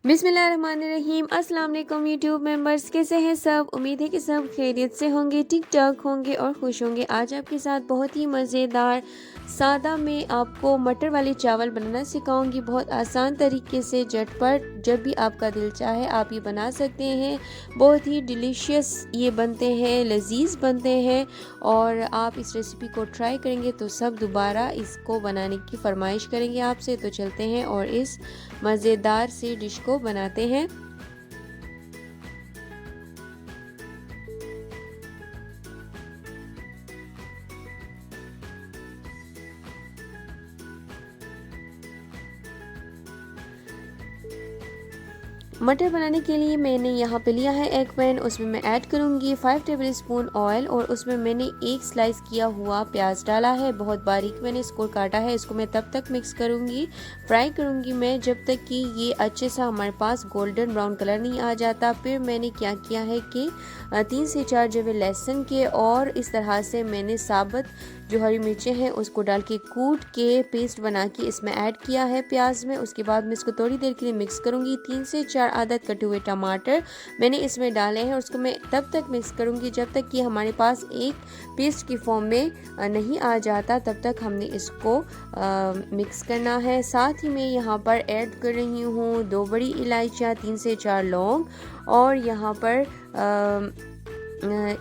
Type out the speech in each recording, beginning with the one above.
बिस्मिल्लाहिर्रहमानिर्रहीम। अस्सलाम वालेकुम यूट्यूब मेंबर्स, कैसे हैं सब? उम्मीद है कि सब खैरियत से होंगे, ठीक ठाक होंगे और खुश होंगे। आज आपके साथ बहुत ही मज़ेदार सादा में आपको मटर वाले चावल बनाना सिखाऊंगी, बहुत आसान तरीके से, झटपट। जब भी आपका दिल चाहे आप ये बना सकते हैं। बहुत ही डिलीशियस ये बनते हैं, लजीज बनते हैं और आप इस रेसिपी को ट्राई करेंगे तो सब दोबारा इसको बनाने की फरमाइश करेंगे आपसे। तो चलते हैं और इस मज़ेदार सी डिश को बनाते हैं। मटर बनाने के लिए मैंने यहाँ पे लिया है एक पैन। उसमें मैं ऐड करूँगी 5 टेबलस्पून ऑयल और उसमें मैंने एक स्लाइस किया हुआ प्याज डाला है। बहुत बारीक मैंने इसको काटा है। इसको मैं तब तक मिक्स करूँगी, फ्राई करूँगी मैं, जब तक कि ये अच्छे सा हमारे पास गोल्डन ब्राउन कलर नहीं आ जाता। फिर मैंने क्या किया है कि 3 से 4 जवे लहसुन के और इस तरह से मैंने साबुत जो हरी मिर्चें हैं उसको डाल के कूट के पेस्ट बना के इसमें ऐड किया है प्याज में। उसके बाद मैं इसको थोड़ी देर के लिए मिक्स करूँगी। 3 से 4 आदत कटे हुए टमाटर मैंने इसमें डाले हैं। उसको मैं तब तक मिक्स करूँगी जब तक कि हमारे पास एक पेस्ट की फॉर्म में नहीं आ जाता, तब तक हमने इसको मिक्स करना है। साथ ही मैं यहाँ पर ऐड कर रही हूँ 2 बड़ी इलायचियाँ, 3 से 4 लौंग और यहाँ पर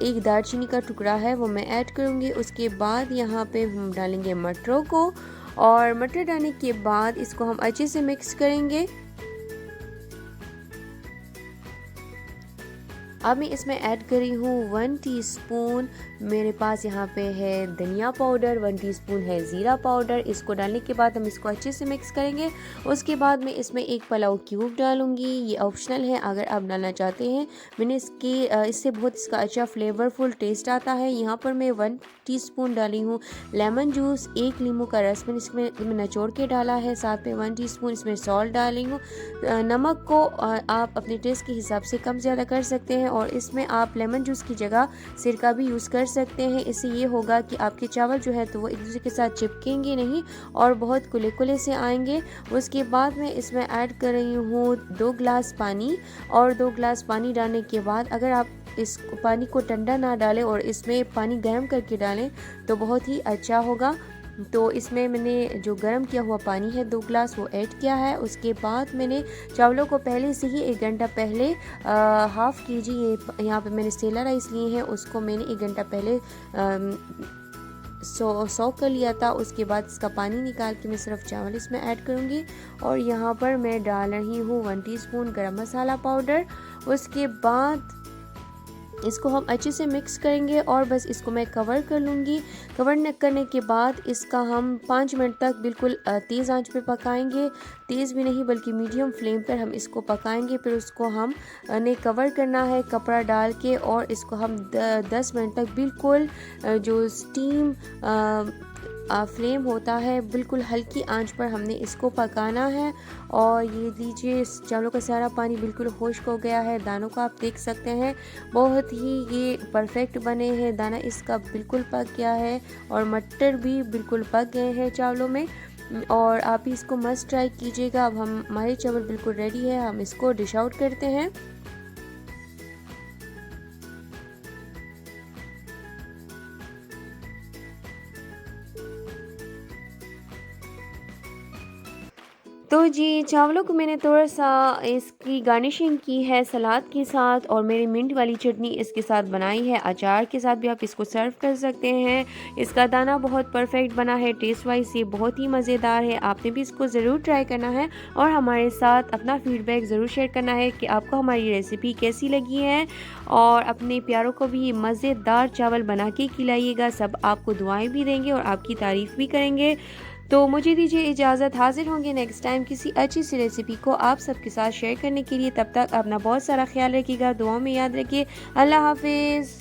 एक दालचीनी का टुकड़ा है वो मैं ऐड करूँगी। उसके बाद यहाँ पे हम डालेंगे मटरों को और मटर डालने के बाद इसको हम अच्छे से मिक्स करेंगे। अब मैं इसमें ऐड कर रही हूँ 1 टीस्पून, मेरे पास यहाँ पे है धनिया पाउडर, 1 टीस्पून है ज़ीरा पाउडर। इसको डालने के बाद हम इसको अच्छे से मिक्स करेंगे। उसके बाद मैं इसमें एक पुलाव क्यूब डालूंगी, ये ऑप्शनल है अगर आप डालना चाहते हैं। मैंने इससे बहुत इसका अच्छा फ्लेवरफुल टेस्ट आता है। यहाँ पर मैं 1 टीस्पून डाली हूँ लेमन जूस, 1 नींबू का रस मैंने इसमें निचोड़ के डाला है। साथ में 1 टीस्पून इसमें सॉल्ट डाली हूँ। नमक को आप अपने टेस्ट के हिसाब से कम ज़्यादा कर सकते हैं और इसमें आप लेमन जूस की जगह सिरका भी यूज़ कर सकते हैं। इससे ये होगा कि आपके चावल जो है तो वो एक दूसरे के साथ चिपकेंगे नहीं और बहुत कुले कुले से आएंगे। उसके बाद मैं इसमें ऐड कर रही हूँ 2 गिलास पानी और 2 गिलास पानी डालने के बाद अगर आप इस पानी को ठंडा ना डालें और इसमें पानी गर्म करके डालें तो बहुत ही अच्छा होगा। तो इसमें मैंने जो गर्म किया हुआ पानी है 2 गिलास वो ऐड किया है। उसके बाद मैंने चावलों को पहले से ही 1 घंटा पहले हाफ़ केजी ये यहाँ पे मैंने सेला राइस लिए हैं, उसको मैंने 1 घंटा पहले सोक कर लिया था। उसके बाद इसका पानी निकाल के मैं सिर्फ चावल इसमें ऐड करूँगी और यहाँ पर मैं डाल रही हूँ 1 टीस्पून गरम मसाला पाउडर। उसके बाद इसको हम अच्छे से मिक्स करेंगे और बस इसको मैं कवर कर लूँगी। कवर करने के बाद इसका हम 5 मिनट तक बिल्कुल तेज़ आंच पे पकाएंगे, तेज़ भी नहीं बल्कि मीडियम फ्लेम पर हम इसको पकाएंगे। फिर उसको हम ने कवर करना है कपड़ा डाल के और इसको हम 10 मिनट तक बिल्कुल जो स्टीम फ्लेम होता है बिल्कुल हल्की आंच पर हमने इसको पकाना है। और ये लीजिए चावलों का सारा पानी बिल्कुल खुश्क हो गया है, दानों को आप देख सकते हैं बहुत ही ये परफेक्ट बने हैं। दाना इसका बिल्कुल पक गया है और मटर भी बिल्कुल पक गए हैं चावलों में और आप भी इसको मस्ट ट्राई कीजिएगा। अब हमारे चावल बिल्कुल रेडी है, हम इसको डिश आउट करते हैं। तो जी चावलों को मैंने थोड़ा सा इसकी गार्निशिंग की है सलाद के साथ और मेरी मिंट वाली चटनी इसके साथ बनाई है। अचार के साथ भी आप इसको सर्व कर सकते हैं। इसका दाना बहुत परफेक्ट बना है, टेस्ट वाइज ये बहुत ही मज़ेदार है। आपने भी इसको ज़रूर ट्राई करना है और हमारे साथ अपना फीडबैक ज़रूर शेयर करना है कि आपको हमारी रेसिपी कैसी लगी है और अपने प्यारों को भी ये मज़ेदार चावल बना के खिलाइएगा। सब आपको दुआएँ भी देंगे और आपकी तारीफ़ भी करेंगे। तो मुझे दीजिए इजाज़त, हाजिर होंगे नेक्स्ट टाइम किसी अच्छी सी रेसिपी को आप सबके साथ शेयर करने के लिए। तब तक अपना बहुत सारा ख्याल रखिएगा, दुआओं में याद रखिए। अल्लाह हाफिज़।